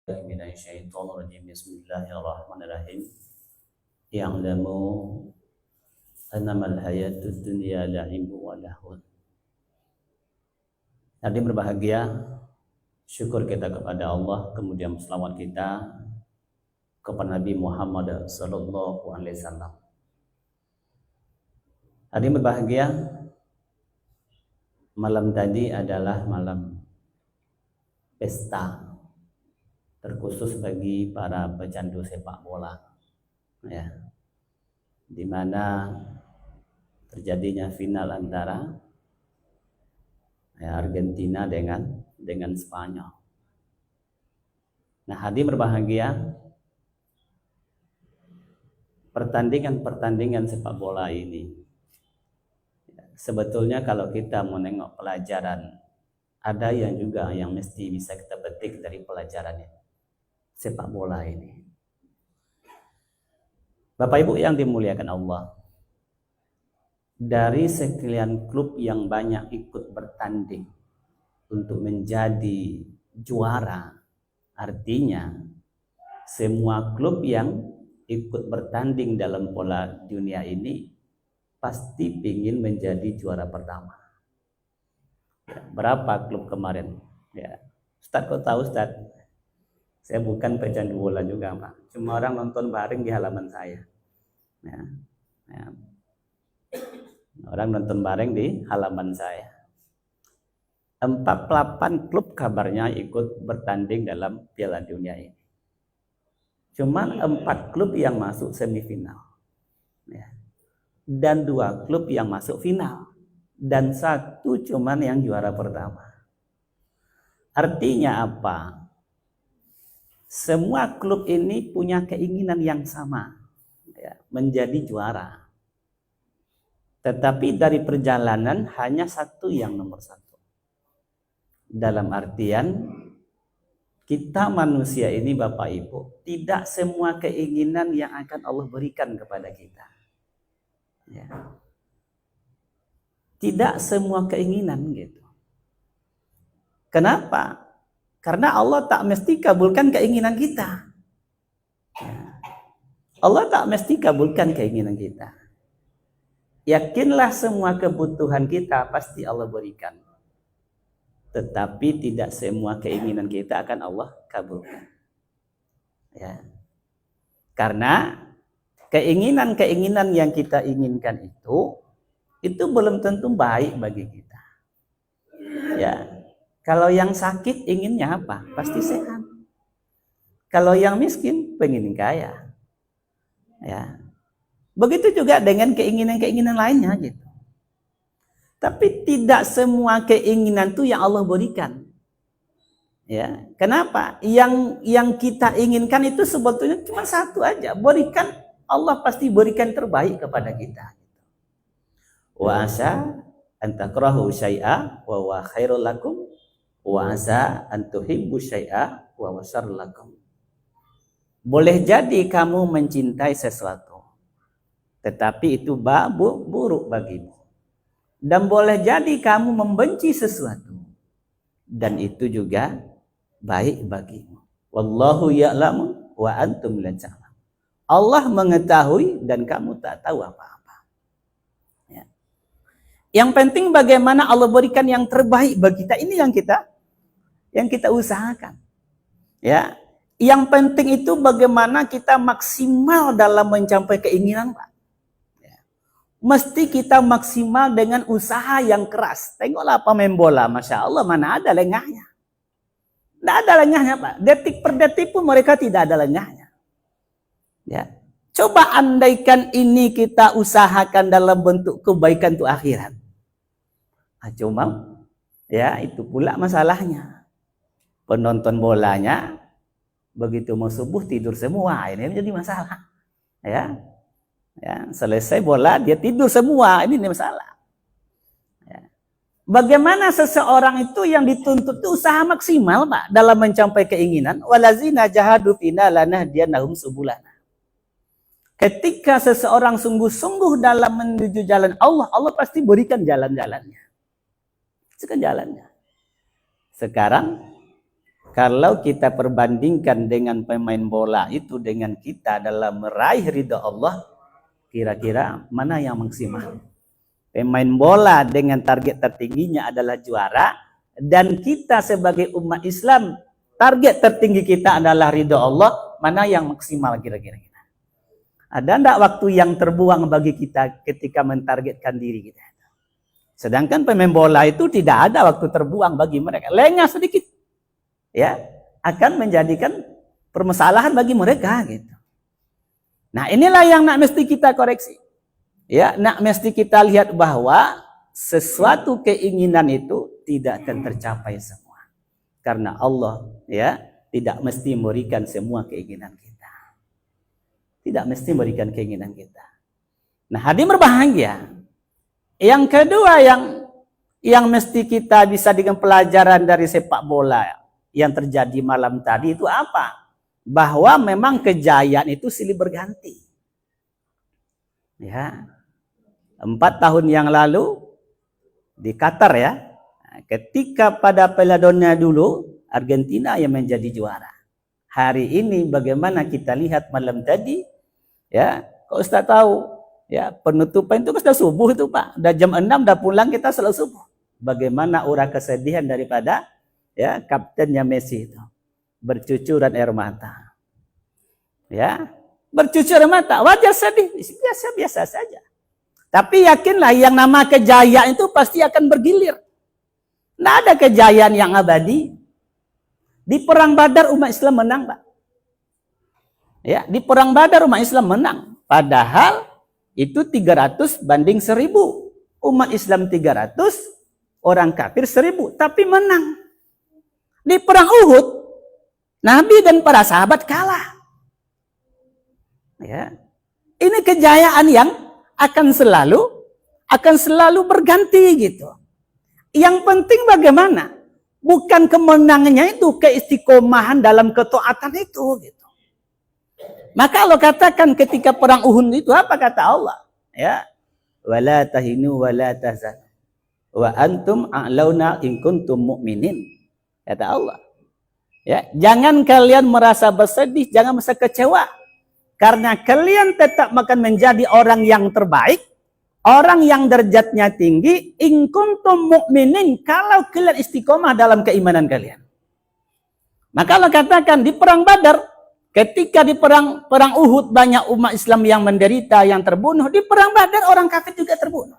Minasyaitonirrajim. Bismillahirrahmanirrahim. Ya'lamu annamal hayatud dunya la'ibun wa lahun. Tadi berbahagia, syukur kita kepada Allah, kemudian selawat kita kepada Nabi Muhammad sallallahu alaihi wasallam. Tadi berbahagia, malam tadi adalah malam pesta terkhusus bagi para pecandu sepak bola, ya, di mana terjadinya final antara Argentina dengan Spanyol. Nah, hadir berbahagia, pertandingan sepak bola ini sebetulnya kalau kita mau nengok pelajaran, ada yang mesti bisa kita petik dari pelajarannya sepak bola ini. Bapak Ibu yang dimuliakan Allah, dari sekian klub yang banyak ikut bertanding untuk menjadi juara, artinya semua klub yang ikut bertanding dalam bola dunia ini pasti ingin menjadi juara pertama. Berapa klub kemarin? Ya, Ustaz, kok tahu Ustaz? Saya bukan pecandu bola juga, Pak. Cuma orang nonton bareng di halaman saya. Ya. Orang nonton bareng di halaman saya. 48 klub kabarnya ikut bertanding dalam Piala Dunia ini. Cuma 4 klub yang masuk semifinal. Ya. Dan 2 klub yang masuk final. Dan 1 cuman yang juara pertama. Artinya apa? Semua klub ini punya keinginan yang sama, ya, menjadi juara. Tetapi dari perjalanan hanya satu yang nomor 1. Dalam artian kita manusia ini, Bapak Ibu, tidak semua keinginan yang akan Allah berikan kepada kita. Ya. Tidak semua keinginan gitu. Kenapa? Karena Allah tak mesti kabulkan keinginan kita. Allah tak mesti kabulkan keinginan kita. Yakinlah semua kebutuhan kita pasti Allah berikan. Tetapi tidak semua keinginan kita akan Allah kabulkan. Ya. Karena keinginan-keinginan yang kita inginkan itu belum tentu baik bagi kita. Ya. Kalau yang sakit inginnya apa? Pasti sehat. Kalau yang miskin pengen kaya. Ya. Begitu juga dengan keinginan-keinginan lainnya gitu. Tapi tidak semua keinginan itu yang Allah berikan. Ya. Kenapa? Yang kita inginkan itu sebetulnya cuma satu aja. Berikan, Allah pasti berikan terbaik kepada kita. Wa asa an takrahu syai'a wa huwa khairul lakum. Wa asa an tuhibbu syai'a wa huwa syarrul lakum. Boleh jadi kamu mencintai sesuatu, tetapi itu buruk bagimu. Dan boleh jadi kamu membenci sesuatu, dan itu juga baik bagimu. Wallahu ya'lamu wa antum la ta'lamun. Allah mengetahui dan kamu tak tahu apa-apa. Ya. Yang penting bagaimana Allah berikan yang terbaik bagi kita, ini yang kita usahakan. Ya. Yang penting itu bagaimana kita maksimal dalam mencapai keinginan, Pak. Ya. Mesti kita maksimal dengan usaha yang keras. Tengoklah pemain bola, Masya Allah, mana ada lengahnya. Tidak ada lengahnya, Pak. Detik per detik pun mereka tidak ada lengahnya. Ya. Coba andaikan ini kita usahakan dalam bentuk kebaikan untuk akhirat. Cuma ya itu pula masalahnya. Penonton bolanya begitu mau subuh tidur semua, ini jadi masalah. Ya, selesai bola dia tidur semua, ini masalah. Ya. Bagaimana seseorang itu yang dituntut itu usaha maksimal, Pak, dalam mencapai keinginan. Walazina jahadu fina lanahdiyannahum subulana. Ketika seseorang sungguh-sungguh dalam menuju jalan Allah, Allah pasti berikan jalan-jalannya. Itu kan jalannya. Sekarang Kalau kita perbandingkan dengan pemain bola itu dengan kita dalam meraih ridha Allah, kira-kira mana yang maksimal? Pemain bola dengan target tertingginya adalah juara, dan kita sebagai umat Islam target tertinggi kita adalah ridha Allah, mana yang maksimal kira-kira? Ada enggak waktu yang terbuang bagi kita ketika mentargetkan diri kita? Sedangkan pemain bola itu tidak ada waktu terbuang bagi mereka. Lengah sedikit, ya, akan menjadikan permasalahan bagi mereka gitu. Nah, inilah yang nak mesti kita koreksi. Ya, nak mesti kita lihat bahwa sesuatu keinginan itu tidak akan tercapai semua. Karena Allah, ya, tidak mesti memberikan semua keinginan kita. Tidak mesti memberikan keinginan kita. Nah, hadirin berbahagia. Yang kedua yang mesti kita bisa dengan pelajaran dari sepak bola yang terjadi malam tadi itu apa? Bahwa memang kejayaan itu silih berganti. Ya. 4 tahun yang lalu di Qatar, ya. Ketika pada Piala Dunia dulu Argentina yang menjadi juara. Hari ini bagaimana kita lihat malam tadi? Ya, kok Ustaz tahu? Ya, penutupan itu sudah subuh itu, Pak. Udah jam 6 udah pulang kita selalu subuh. Bagaimana aura kesedihan daripada ya kaptennya Messi itu. Bercucuran air mata. Ya, bercucur air mata, wajar sedih, biasa-biasa saja. Tapi yakinlah yang nama kejayaan itu pasti akan bergilir. Tidak ada kejayaan yang abadi. Di perang Badar umat Islam menang, Pak. Ya, di perang Badar umat Islam menang. Padahal itu 300 banding 1000. Umat Islam 300, orang kafir 1000, tapi menang. Di perang Uhud, Nabi dan para sahabat kalah. Ya. Ini kejayaan yang akan selalu berganti gitu. Yang penting bagaimana? Bukan kemenangannya itu, keistiqomahan dalam ketaatan itu gitu. Maka Allah katakan ketika perang Uhud itu apa kata Allah? Ya, wala tahinu wala tahzanu wa antum a'launa in kuntum mu'minin. Kata Allah. Ya, jangan kalian merasa bersedih, jangan merasa kecewa. Karena kalian tetap akan menjadi orang yang terbaik, orang yang derajatnya tinggi, in kuntum mu'minin, kalau kalian istiqomah dalam keimanan kalian. Maka Allah katakan di perang Badar, ketika di perang Uhud banyak umat Islam yang menderita, yang terbunuh. Di perang Badar orang kafir juga terbunuh.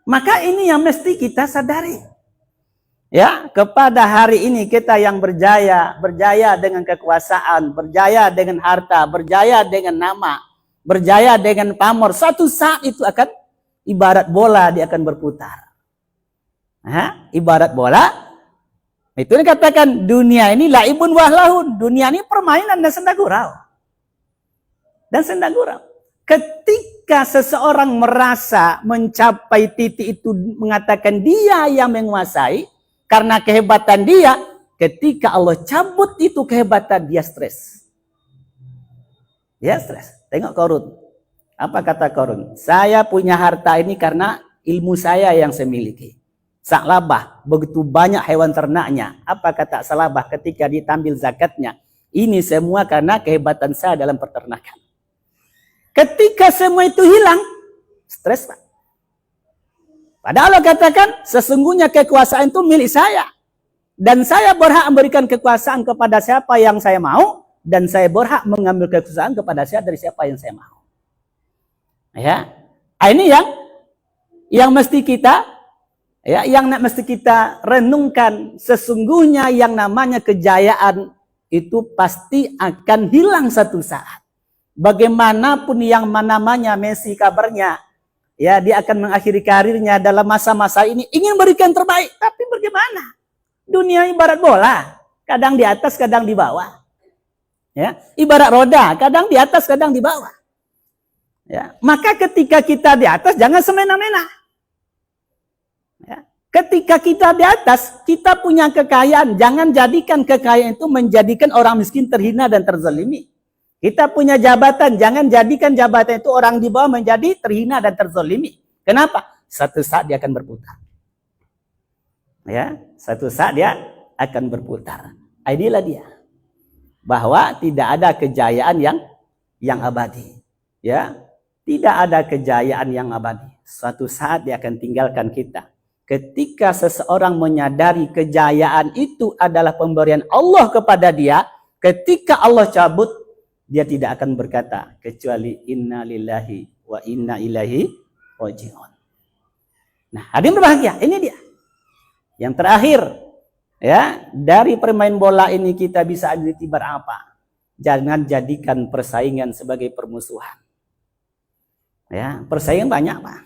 Maka ini yang mesti kita sadari. Ya, kepada hari ini kita yang berjaya dengan kekuasaan, berjaya dengan harta, berjaya dengan nama, berjaya dengan pamor. Satu saat itu akan ibarat bola, dia akan berputar. Ibarat bola. Itu dikatakan dunia ini laibun wahlahun. Dunia ini permainan dan senda gurau. Ketika seseorang merasa mencapai titik itu, mengatakan dia yang menguasai karena kehebatan dia, ketika Allah cabut itu kehebatan, dia stres. Dia stres. Tengok Qarun. Apa kata Qarun? Saya punya harta ini karena ilmu saya yang saya miliki. Salabah, begitu banyak hewan ternaknya. Apa kata Salabah ketika diambil zakatnya? Ini semua karena kehebatan saya dalam peternakan. Ketika semua itu hilang, stres, Pak. Padahal Allah katakan, sesungguhnya kekuasaan itu milik saya. Dan saya berhak memberikan kekuasaan kepada siapa yang saya mau. Dan saya berhak mengambil kekuasaan kepada siapa yang saya mau. Ya, ini yang mesti kita, ya, yang mesti kita renungkan. Sesungguhnya yang namanya kejayaan itu pasti akan hilang satu saat. Bagaimanapun yang namanya Messi kabarnya, ya, dia akan mengakhiri karirnya dalam masa-masa ini ingin berikan terbaik. Tapi bagaimana? Dunia ibarat bola, kadang di atas, kadang di bawah. Ya, ibarat roda, kadang di atas, kadang di bawah. Ya, maka ketika kita di atas jangan semena-mena. Ya. Ketika kita di atas, kita punya kekayaan. Jangan jadikan kekayaan itu menjadikan orang miskin terhina dan terzalimi. Kita punya jabatan, jangan jadikan jabatan itu orang di bawah menjadi terhina dan terzalimi. Kenapa? Satu saat dia akan berputar. Ya, satu saat dia akan berputar. Inilah dia. Bahwa tidak ada kejayaan yang abadi. Ya, tidak ada kejayaan yang abadi. Suatu saat dia akan tinggalkan kita. Ketika seseorang menyadari kejayaan itu adalah pemberian Allah kepada dia, ketika Allah cabut, dia tidak akan berkata kecuali inna lillahi wa inna ilaihi raji'un. Nah, hadirin berbahagia, ini dia. Yang terakhir, ya, dari permain bola ini kita bisa ambil tibar apa? Jangan jadikan persaingan sebagai permusuhan. Ya, persaingan banyak, Pak.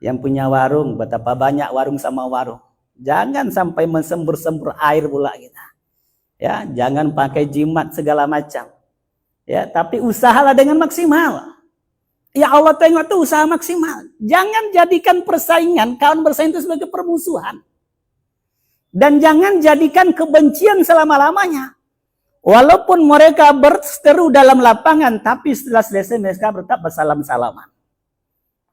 Yang punya warung, betapa banyak warung sama warung. Jangan sampai mensembur-sembur air pula kita. Ya, jangan pakai jimat segala macam. Ya, tapi usahalah dengan maksimal. Ya Allah tengok tuh usaha maksimal. Jangan jadikan persaingan, kawan bersaing itu sebagai permusuhan. Dan jangan jadikan kebencian selama-lamanya. Walaupun mereka berseteru dalam lapangan, tapi setelah selesai mereka tetap bersalam-salaman.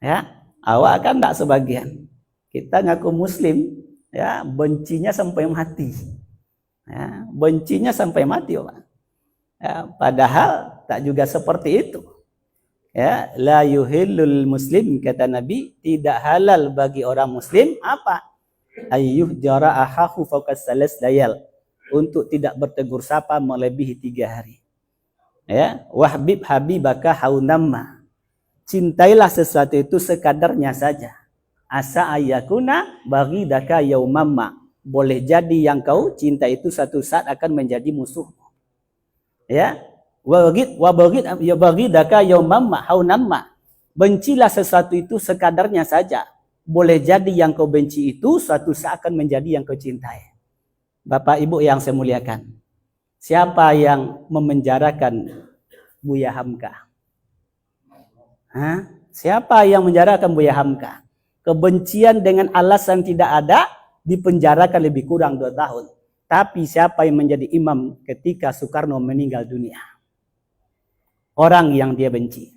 Ya, awak kan tidak sebagian. Kita ngaku muslim, ya, bencinya sampai mati. Ya, bencinya sampai mati, Pak. Ya, padahal tak juga seperti itu. Ya, la yuhillul muslim, kata Nabi, tidak halal bagi orang muslim apa? Ayyuh jara ahahu fawqa salas layal, untuk tidak bertegur sapa melebihi 3 hari. Ya, wahbib habibaka haunamma, cintailah sesuatu itu sekadarnya saja. Asa ayakuna baghidaka yaumamma, boleh jadi yang kau cinta itu satu saat akan menjadi musuhmu. Ya, wabaghidaka yaumamma haunamma, bencilah sesuatu itu sekadarnya saja. Boleh jadi yang kau benci itu suatu saat akan menjadi yang kau cintai. Bapak Ibu yang saya muliakan, siapa yang memenjarakan Buya Hamka? Siapa yang menjarakan Buya Hamka? Kebencian dengan alasan tidak ada, dipenjarakan lebih kurang 2 tahun. Tapi siapa yang menjadi imam ketika Soekarno meninggal dunia? Orang yang dia benci.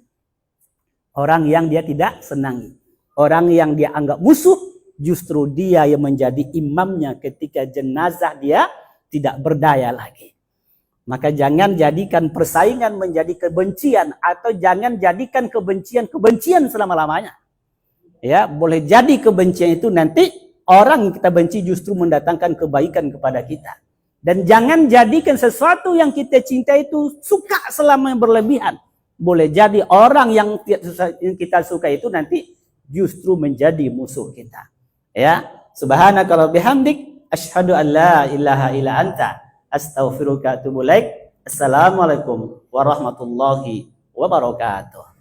Orang yang dia tidak senangi. Orang yang dia anggap musuh, justru dia yang menjadi imamnya ketika jenazah dia tidak berdaya lagi. Maka jangan jadikan persaingan menjadi kebencian, atau jangan jadikan kebencian selama-lamanya. Ya, boleh jadi kebencian itu nanti orang yang kita benci justru mendatangkan kebaikan kepada kita. Dan jangan jadikan sesuatu yang kita cinta itu suka selama yang berlebihan. Boleh jadi orang yang kita suka itu nanti justru menjadi musuh kita. Ya, subhanaka bihamdik asyhadu an la ilaha illa anta astaghfiruka wa atubu ilaik. Assalamualaikum warahmatullahi wabarakatuh.